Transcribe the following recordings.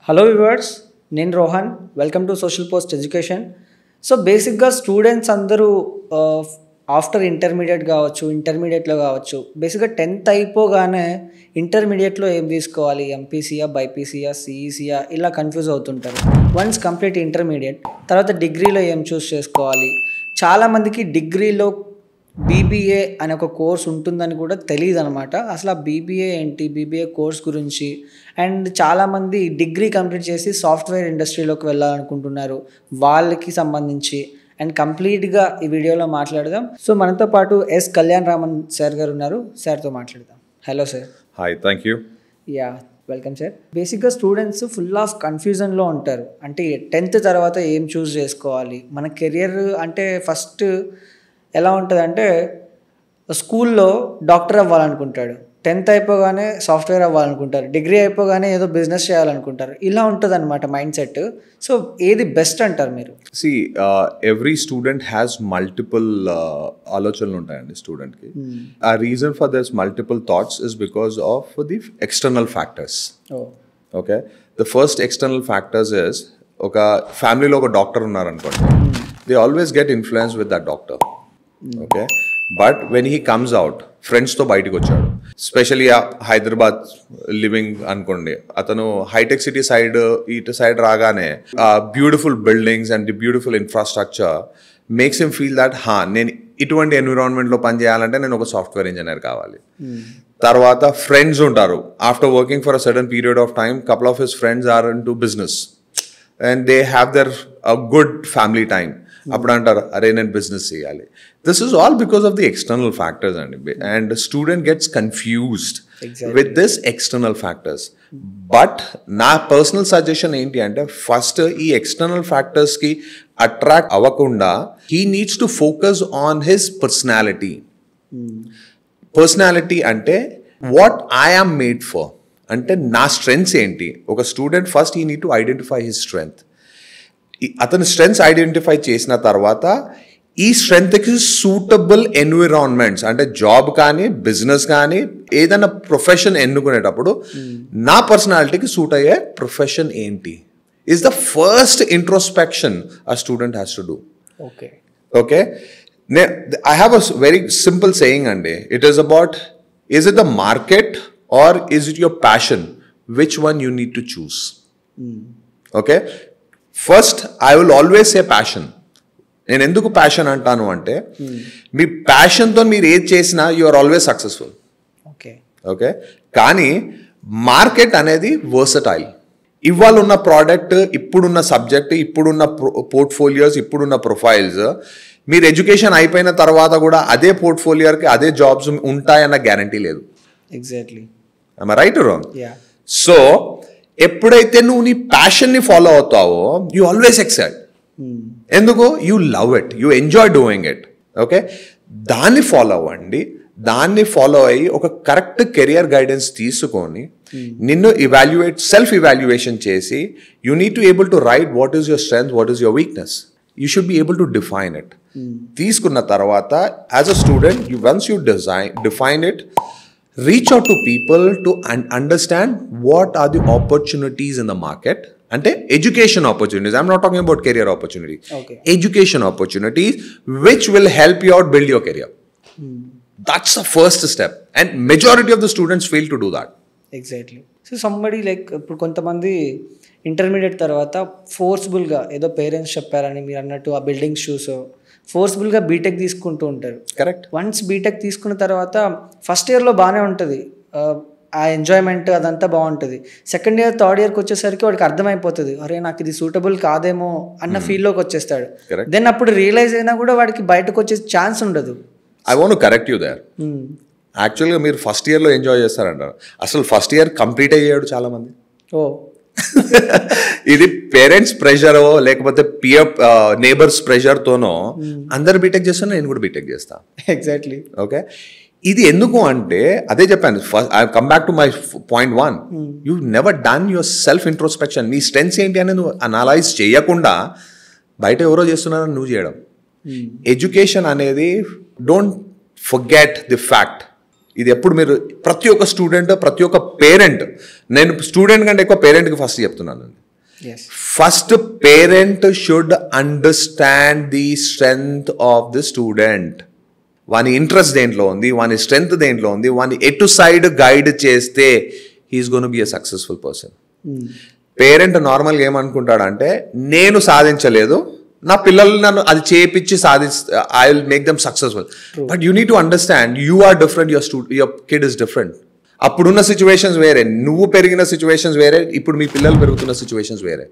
Hello viewers, నేను Rohan. Welcome to social post education. So బేసిక్గా students అందరూ ఆఫ్టర్ ఇంటర్మీడియట్ కావచ్చు, ఇంటర్మీడియట్లో కావచ్చు, బేసిక్గా 10th అయిపోగానే ఇంటర్మీడియట్లో ఏం తీసుకోవాలి, ఎంపీసీయా, బైపీసీయా, సిఈసీయా ఇలా కన్ఫ్యూజ్ అవుతుంటారు. వన్స్ కంప్లీట్ ఇంటర్మీడియట్ తర్వాత డిగ్రీలో ఏం చూస్ చేసుకోవాలి. చాలామందికి డిగ్రీలో బీబీఏ అనే ఒక కోర్స్ ఉంటుందని కూడా తెలియదు అనమాట. అసలు ఆ బీబీఏ ఏంటి, బీబీఏ కోర్స్ గురించి. అండ్ చాలామంది డిగ్రీ కంప్లీట్ చేసి సాఫ్ట్వేర్ ఇండస్ట్రీలోకి వెళ్ళాలనుకుంటున్నారు, వాళ్ళకి సంబంధించి అండ్ కంప్లీట్గా ఈ వీడియోలో మాట్లాడదాం. సో మనతో పాటు ఎస్ కళ్యాణ్ రామన్ సార్ గారు ఉన్నారు, సార్తో మాట్లాడదాం. Hello sir. Hi, thank you. Yeah, welcome sir. బేసిక్గా స్టూడెంట్స్ ఫుల్ ఆఫ్ కన్ఫ్యూజన్లో ఉంటారు. అంటే 10th తర్వాత ఏం చూస్ చేసుకోవాలి, మన కెరియర్ అంటే ఫస్ట్ ఎలా ఉంటుంది అంటే స్కూల్లో డాక్టర్ అవ్వాలనుకుంటాడు, 10th అయిపోగానే సాఫ్ట్వేర్ అవ్వాలనుకుంటారు, డిగ్రీ అయిపోగానే ఏదో బిజినెస్ చేయాలనుకుంటారు. ఇలా ఉంటుంది అనమాట మైండ్ సెట్. సో ఏది బెస్ట్ అంటారు మీరు? ఎవ్రీ స్టూడెంట్ హ్యాస్ మల్టిపుల్ ఆలోచనలు ఉంటాయండి స్టూడెంట్కి. ఆ reason for this multiple thoughts is because of the external factors. Okay, the first external factors is ఒక ఫ్యామిలీలో ఒక డాక్టర్ ఉన్నారనుకోండి, they always get influence with that doctor. Okay, but when he comes out ఫ్రెండ్స్తో బయటకు వచ్చాడు, especially Hyderabad living అనుకోండి, అతను hitech city side ఇటు సైడ్ రాగానే beautiful buildings and the beautiful infrastructure makes him feel that నేను ఇటువంటి ఎన్విరాన్మెంట్లో పనిచేయాలంటే నేను ఒక సాఫ్ట్వేర్ ఇంజనీర్ కావాలి. తర్వాత ఫ్రెండ్స్ ఉంటారు, after working for a certain period of time couple of his friends are into business and they have their good family time. అప్పుడు అంటారు, అరే నేను బిజినెస్ చేయాలి. This is all because of the external factors అండి. And student gets confused with this external factors. But నా personal suggestion ఏంటి అంటే, first ఈ ఎక్స్టర్నల్ ఫ్యాక్టర్స్కి అట్రాక్ట్ అవ్వకుండా he needs to focus on his personality. Personality అంటే what I am made for, అంటే నా స్ట్రెంగ్స్ ఏంటి. ఒక student first he need to identify his strength. అతని స్ట్రెంగ్స్ ఐడెంటిఫై చేసిన తర్వాత ఈ స్ట్రెంగ్త్కి సూటబుల్ ఎన్విరాన్మెంట్స్, అంటే జాబ్ కానీ బిజినెస్ కానీ ఏదైనా ప్రొఫెషన్ ఎన్నుకునేటప్పుడు నా పర్సనాలిటీకి సూట్ అయ్యే ప్రొఫెషన్ ఏంటి is the first introspection a student has to do. Okay, I have a very simple saying అండి. It is about, is it the market or is it your passion, which one you need to choose. Okay, first I will always say passion. నేను ఎందుకు passion అంటాను అంటే, మీ ప్యాషన్తో మీరు ఏది చేసినా you are always successful. Okay, కానీ market అనేది versatile. ఇవాళ ఉన్న ప్రోడక్ట్, ఇప్పుడున్న సబ్జెక్ట్, ఇప్పుడున్న పోర్ట్ఫోలియోస్, ఇప్పుడున్న ప్రొఫైల్స్, మీరు ఎడ్యుకేషన్ అయిపోయిన తర్వాత కూడా అదే పోర్ట్ఫోలియోకి అదే జాబ్స్ ఉంటాయన్న గ్యారంటీ లేదు. Exactly, I am right are wrong? So ఎప్పుడైతే నువ్వు నీ ప్యాషన్ని ఫాలో అవుతావో యూ ఆల్వేస్ ఎక్సైట్. ఎందుకు? You love it, you enjoy doing it. Okay, దాన్ని ఫాలో అవ్వండి. దాన్ని ఫాలో అయ్యి ఒక కరెక్ట్ కెరియర్ గైడెన్స్ తీసుకొని నిన్ను సెల్ఫ్ ఇవాల్యుయేషన్ చేసి you need to able to right what is your strength, what is your weakness. You should be able to define it. తీసుకున్న తర్వాత as a student once you define it, reach out to people to understand what are the opportunities in the market. Ante education opportunities, I'm not talking about career opportunities. Okay. Education opportunities which will help you out build your career. That's the first step, and majority of the students fail to do that. Exactly. So somebody like ఇప్పుడు కొంతమంది intermediate తర్వాత ఫోర్స్ఫుల్గా ఏదో parents చెప్పారని మీరు అన్నట్టు ఆ buildings చూసో ఫోర్స్ఫుల్గా BTech తీసుకుంటూ ఉంటారు. కరెక్ట్. వన్స్ బీటెక్ తీసుకున్న తర్వాత ఫస్ట్ ఇయర్లో బాగానే ఉంటుంది, ఆ ఎంజాయ్మెంట్ అదంతా బాగుంటుంది. సెకండ్ ఇయర్ థర్డ్ ఇయర్కి వచ్చేసరికి వాడికి అర్థమైపోతుంది, అరే నాకు ఇది సూటబుల్ కాదేమో అన్న ఫీల్లోకి వచ్చేస్తాడు. దెన్ అప్పుడు రియలైజ్ అయినా కూడా వాడికి బయటకు వచ్చే ఛాన్స్ ఉండదు. I want to correct you there. యాక్చువల్గా మీరు ఫస్ట్ ఇయర్లో ఎంజాయ్ చేస్తారంటారు, అసలు ఫస్ట్ ఇయర్ కంప్లీట్ అయ్యాడు చాలామంది. ఇది పేరెంట్స్ ప్రెషర్ లేకపోతే పియర్ నేబర్స్ ప్రెషర్తోనో అందరు బీటెక్ చేస్తున్నా, నేను కూడా బీటెక్ చేస్తా. ఎగ్జాక్ట్లీ. ఓకే, ఇది ఎందుకు అంటే అదే చెప్పాను, I come back to my point 1. You never done your self introspection. నీ స్ట్రెంగ్స్ ఏంటి అనేది నువ్వు అనలైజ్ చేయకుండా బయట ఎవరో చేస్తున్నారని నువ్వు చేయడం. ఎడ్యుకేషన్ అనేది, డోంట్ ఫర్గెట్ ది ఫ్యాక్ట్, ఇది ఎప్పుడు మీరు ప్రతి ఒక్క స్టూడెంట్, ప్రతి ఒక్క పేరెంట్, నేను స్టూడెంట్ కంటే ఎక్కువ పేరెంట్కి ఫస్ట్ చెప్తున్నాను. First parent should understand the strength of the student. వాని ఇంట్రెస్ట్ దేంట్లో ఉంది, వాని స్ట్రెంగ్త్ దేంట్లో ఉంది, వాని ఎటు సైడ్ గైడ్ చేస్తే he is gonna be a successful person. Parent నార్మల్గా ఏమనుకుంటాడంటే నేను సాధించలేదు, నా పిల్లలు నన్ను అది చేపించి I will make them successful. But you need to understand you are different, your kid is different. అప్పుడున్న సిచ్యువేషన్స్ వేరే, నువ్వు పెరిగిన సిచ్యువేషన్స్ వేరే, ఇప్పుడు మీ పిల్లలు పెరుగుతున్న సిచ్యువేషన్స్ వేరే.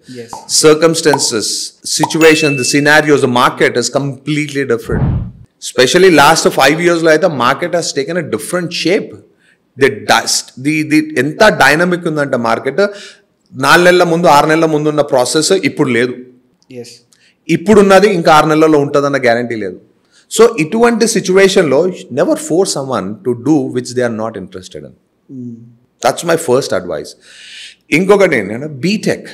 Circumstances, situations, scenarios, the market is completely different. Especially last 5 years లో అయితే market has taken a different shape. ఎంత డైనమిక్ ఉందంటే మార్కెట్ 4 నెలల ముందు 6 నెలల ముందు ఉన్న ప్రాసెస్ ఇప్పుడు లేదు. ఇప్పుడున్నది ఇంకా 6 నెలల్లో ఉంటుందన్న గ్యారంటీ లేదు. సో ఇటువంటి సిచ్యువేషన్లో never force someone to do which they are not interested in. That's my first advice. ఇంకొకటి ఏంటంటే బీటెక్.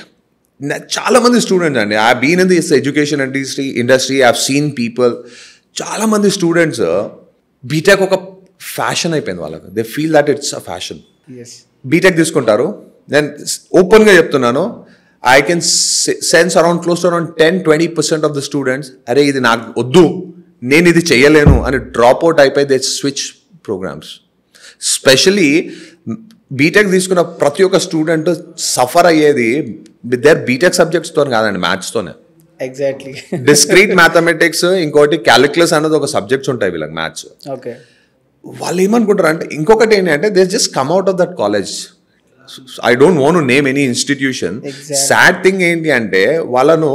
చాలామంది స్టూడెంట్స్ అండి, I been in this education industry, I have seen people, చాలామంది స్టూడెంట్స్ బీటెక్ ఒక fashion అయిపోయింది వాళ్ళకి. They feel that it's a fashion. B Tech తీసుకుంటారు. నేను ఓపెన్గా చెప్తున్నాను, I can sense around close to around 10-20% of the students అరే ఇది నాకు వద్దు, నేను ఇది చేయలేను అని డ్రాప్ అవుట్ అయిపోయి they switch programs. Specially B Tech తీసుకున్న ప్రతి ఒక్క స్టూడెంట్ సఫర్ అయ్యేది దేర్ బీటెక్ సబ్జెక్ట్స్తో కాదండి, మ్యాథ్స్తోనే. ఎగ్జాక్ట్లీ. డిస్క్రీట్ మ్యాథమెటిక్స్, ఇంకోటి క్యాలిక్యులస్ అనేది ఒక సబ్జెక్ట్స్ ఉంటాయి వీళ్ళకి, మ్యాథ్స్. ఓకే. వాళ్ళు ఏమనుకుంటారు అంటే, ఇంకొకటి ఏంటంటే they just come out of that college. I don't want to name any institution. Sad thing ఏంటి అంటే వాళ్ళను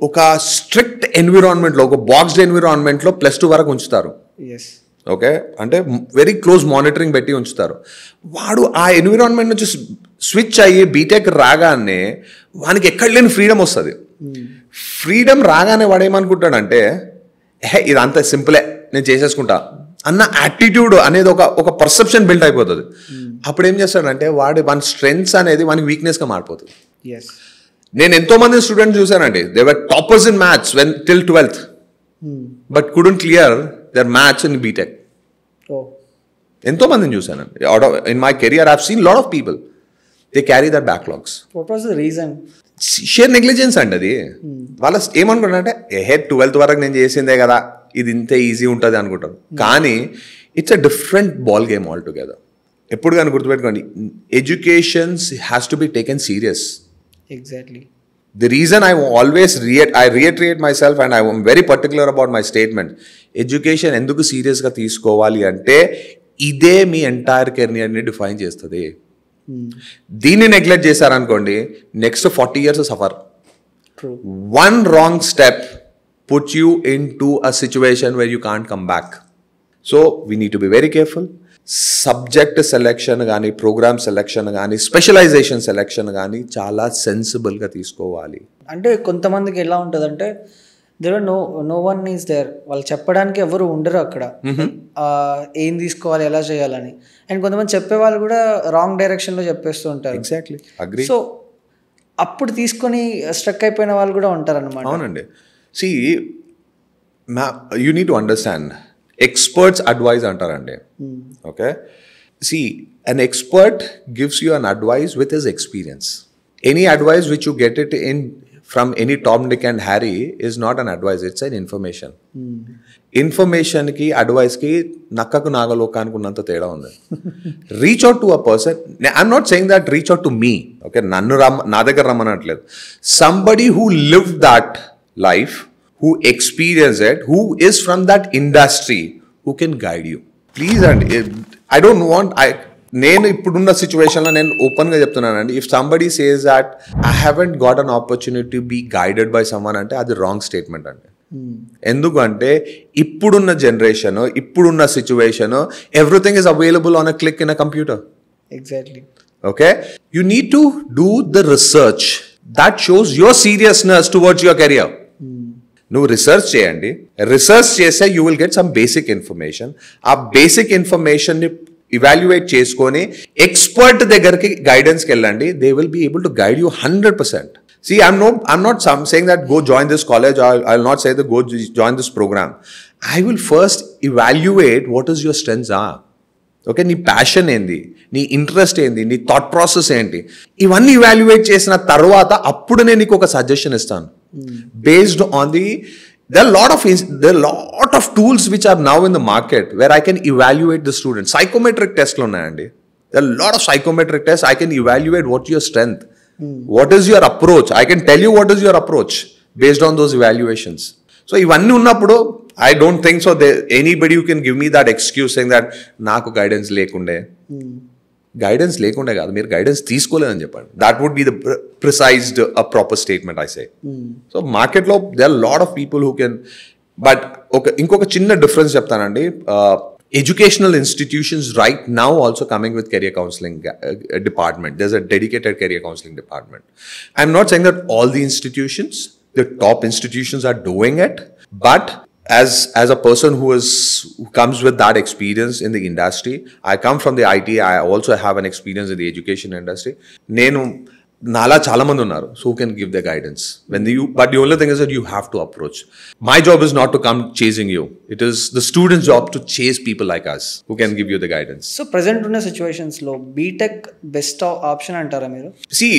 ఒక స్ట్రిక్ట్ ఎన్విరాన్మెంట్లో, ఒక బాక్స్డ్ ఎన్విరాన్మెంట్లో +2 వరకు ఉంచుతారు. ఓకే, అంటే వెరీ క్లోజ్ మానిటరింగ్ పెట్టి ఉంచుతారు. వాడు ఆ ఎన్విరాన్మెంట్ నుంచి స్విచ్ అయ్యి బీటెక్ రాగానే వానికి ఎక్కడ లేని ఫ్రీడమ్ వస్తుంది. ఫ్రీడమ్ రాగానే వాడు ఏమనుకుంటాడంటే ఇదంతా సింపులే, నేను చేసేసుకుంటా అన్న యాటిట్యూడ్ అనేది ఒక పర్సెప్షన్ బిల్డ్ అయిపోతుంది. అప్పుడు ఏం చేస్తాడంటే వాని స్ట్రెంగ్స్ అనేది వానికి వీక్నెస్గా మారిపోతుంది. నేను ఎంతో మంది స్టూడెంట్స్ చూసానండి, they were toppers in maths when till 12th but couldn't clear their maths in B Tech. ఎంతో మందిని చూసానండి. In my career I have seen lot of people, they carry that backlogs. What was the reason? Sheer negligence అండి అది. వాళ్ళు ఏమనుకుంటారంటే 12th వరకు నేను చేసిందే కదా, ఇది ఇంతే ఈజీ ఉంటుంది అనుకుంటారు. కానీ it's a different ball game all together. ఎప్పుడు కానీ గుర్తుపెట్టుకోండి, educations has to be taken serious. Exactly. The reason I always reiterate myself and I am very particular about my statement, education ఎందుకు సీరియస్గా తీసుకోవాలి అంటే ఇదే మీ ఎంటైర్ కెరియర్ని డిఫైన్ చేస్తుంది. దీన్ని నెగ్లెక్ట్ చేశారనుకోండి, next 40 years suffer. One wrong step puts you into a situation where you can't come back. So we need to be very careful. Subject selection కానీ, ప్రోగ్రామ్ సెలెక్షన్ కానీ, స్పెషలైజేషన్ సెలెక్షన్ కానీ చాలా సెన్సిబుల్గా తీసుకోవాలి. అంటే కొంతమందికి ఎలా ఉంటుందంటే there no one is there, వాళ్ళు చెప్పడానికి ఎవరు ఉండరు అక్కడ, ఏం తీసుకోవాలి, ఎలా చేయాలని. అండ్ కొంతమంది చెప్పేవాళ్ళు కూడా రాంగ్ డైరెక్షన్లో చెప్పేస్తూ ఉంటారు. Exactly, agree. సో అప్పుడు తీసుకొని స్ట్రక్ అయిపోయిన వాళ్ళు కూడా ఉంటారు అన్నమాట. అవునండి. See you need to understand, experts advice అంటారండి. Okay, see an expert gives you an advice with his experience. Any advice which you get it in from any Tom, Dick and Harry is not an advice, it's an information. Information ki advice ki nakkaku nagalokaనికి ఉన్నంత తేడా ఉంది. Reach out to a person. I'm not saying that reach out to me. Okay, నా దగ్గర రమ్మనట్లేదు. Somebody who lived that life, who experienced it, who is from that industry, who can guide you. Please, and I don't want, నేను ఇప్పుడున్న సిచ్యువేషన్లో నేను ఓపెన్గా చెప్తున్నానండి, if somebody says that I haven't got an opportunity to be guided by someone అంటే అది wrong statement అండి. ఎందుకంటే ఇప్పుడున్న జనరేషన్, ఇప్పుడున్న situation, everything is available on a click in a computer. Exactly. Okay, you need to do the research that shows your seriousness towards your career. నువ్వు research చేయండి, research చేస్తే you will get some basic information. ఆ basic ఇన్ఫర్మేషన్ని evaluate చేసుకొని expert దగ్గరికి గైడెన్స్కి వెళ్ళండి. They will be able to guide you 100%. See, I'm not saying that go join this college, or I'll not say that go join this program. I will first evaluate what is your strengths are. Okay, నీ passion ఏంది, నీ interest ఏంది, నీ thought process ఏంటి, ఇవన్నీ evaluate చేసిన తర్వాత అప్పుడు నేను నీకు ఒక సజెషన్ ఇస్తాను based on the there are lot of tools which are now in the market where I can evaluate the student. Psychometric tests ఉన్నాయండి. There are a lot of psychometric tests. I can evaluate what your strength, what is your approach. I can tell you what is your approach based on those evaluations. So ఇవన్నీ ఉన్నప్పుడు I don't think so anybody who can give me that excuse saying that నాకు guidance లేకుండే. Guidance లేకుండా కాదు, మీరు guidance తీసుకోలేదని చెప్పండి. That would be the precised a proper statement I say. So మార్కెట్లో they are lot of people who can, but ఇంకొక చిన్న డిఫరెన్స్ చెప్తానండి. Educational institutions right now also coming with career counselling department. There is a dedicated career counselling department. I'm not saying that all the institutions, the top institutions are doing it, but as a person who comes with that experience in the industry, I come from the IT, I also have an experience in the education industry. Nenu nala chaala mandi unnaru so who can give the guidance but the only thing is that you have to approach. My job is not to come chasing you, it is the student's job to chase people like us who can give you the guidance. So present unna situations lo BTech best option antara meeru? See,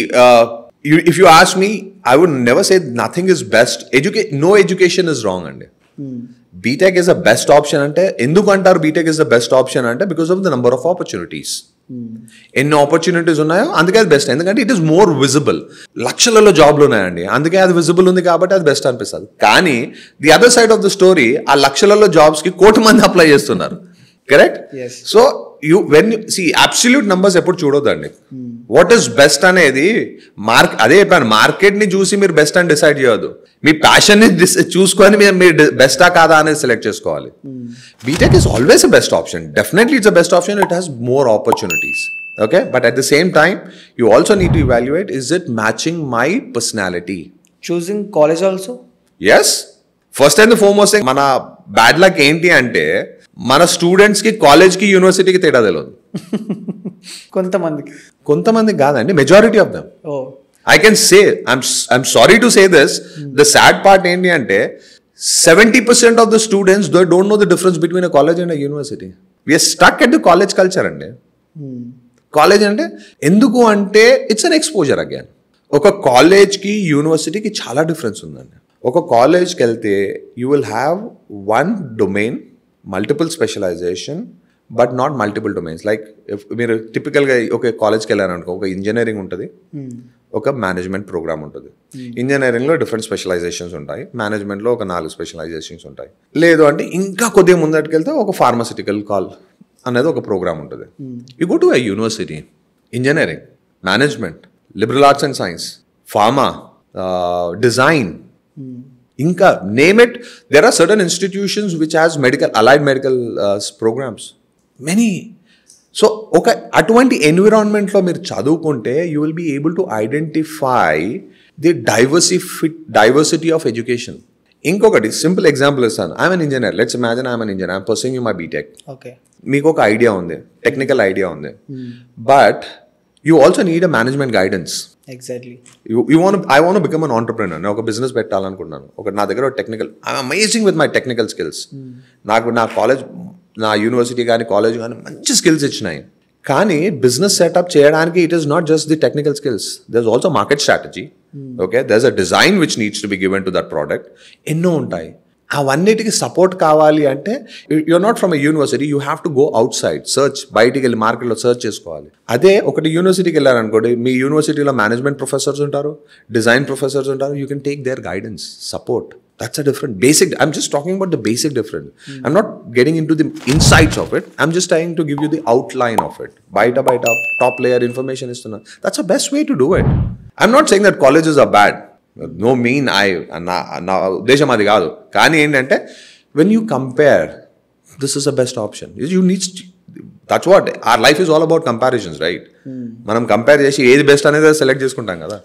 if you ask me, I would never say nothing is best. No education is wrong andi. BTech is the best option అంటే ఎందుకు అంటారు BTech is the best option అంటే because of the number of opportunities. ఎన్ని opportunities ఉన్నాయో అందుకే అది best. ఎందుకంటే it is more visible. లక్షలలో జాబ్లు ఉన్నాయండి, అందుకే అది విజిబుల్ ఉంది కాబట్టి అది బెస్ట్ అనిపిస్తుంది. కానీ the other side of the story, ఆ లక్షలలో జాబ్స్కి 1 కోటి మంది అప్లై చేస్తున్నారు. Correct? So when you see absolute numbers ఎప్పుడు చూడొద్దండి. వాట్ ఈస్ బెస్ట్ అనేది అదే చెప్పాను, మార్కెట్ని చూసి మీరు బెస్ట్ అని డిసైడ్ చేయొద్దు. మీ ప్యాషన్ని చూసుకొని మీరు బెస్టా కాదా అనేది సెలెక్ట్ చేసుకోవాలి. B Tech is always a best option. Definitely it's a best option. It has more opportunities. Okay, but at the same time you also need to evaluate, is it matching my personality? Choosing college also? Yes. First and the foremost thing, mana bad luck enti ante మన students కి college కి యూనివర్సిటీకి తేడా తెలియదు. కొంతమంది కాదండి, majority of them. I can say, I'm sorry to say this, the sad part ఏంటి అంటే 70% of the students they don't know the difference between a college and a university. We're stuck at the college culture అండి. College అంటే ఎందుకు అంటే it's an exposure again. ఒక కాలేజ్కి యూనివర్సిటీకి చాలా డిఫరెన్స్ ఉందండి. ఒక కాలేజ్కి వెళ్తే you will have one domain, multiple specialization, but not multiple domains. Like మీరు టిపికల్గా ఒక కాలేజ్కి వెళ్ళారనుకో, ఒక ఇంజనీరింగ్ ఉంటుంది, ఒక మేనేజ్మెంట్ ప్రోగ్రామ్ ఉంటుంది. ఇంజనీరింగ్లో డిఫరెంట్ స్పెషలైజేషన్స్ ఉంటాయి, మేనేజ్మెంట్లో ఒక 4 స్పెషలైజేషన్స్ ఉంటాయి. లేదు అంటే ఇంకా కొద్దిగా ముందటికి వెళ్తే ఒక ఫార్మాసిటికల్ కాల్ అనేది ఒక ప్రోగ్రామ్ ఉంటుంది. You go to a university, engineering, management, liberal arts and science, pharma, design, ఇంకా name it. There are certain institutions which has allied medical programmes, many. So ఒక అటువంటి ఎన్విరాన్మెంట్లో మీరు చదువుకుంటే you will be able to identify the diversity of education. ఇంకొకటి simple example ఇస్తాను. I'm an engineer, let's imagine I'm an engineer, I'm pursuing my BTech. మీకు ఒక idea ఉంది, టెక్నికల్ ఐడియా ఉంది, but you also need a management guidance. Exactly. I want become an entrepreneur. నేను ఒక business పెట్టాలనుకుంటున్నాను. నా దగ్గర technical, I'm amazing with my technical skills. నాకు నా కాలేజ్, నా యూనివర్సిటీ కానీ కాలేజ్ కానీ మంచి స్కిల్స్ ఇచ్చినాయి. కానీ బిజినెస్ సెటప్ చేయడానికి it is not just the technical skills, there is also market strategy. Okay, there is a design which needs to be given to that product. ఎన్నో ఉంటాయి. అవన్నిటికి సపోర్ట్ కావాలి అంటే you're not from a university, you have to go outside, search, బయటికి వెళ్ళి మార్కెట్లో search చేసుకోవాలి. అదే ఒకటి యూనివర్సిటీకి వెళ్ళారనుకోండి, మీ యూనివర్సిటీలో మేనేజ్మెంట్ ప్రొఫెసర్స్ ఉంటారు, డిజైన్ ప్రొఫెసర్స్ ఉంటారు, you can take their guidance, support. That's a different basic. I'm just talking about the basic difference. I'm not getting into the insights of it. I'm just trying to give you the outline of it. Bite top layer information is to know. That's the best way to do it. I'm not saying that colleges are bad. No mean deshamadi kaadu. Kaani endante when you compare, this is the best option. You need to, that's what our life is all about, comparisons, right? Manam compare chesi edi best anedi select cheskuntam kada.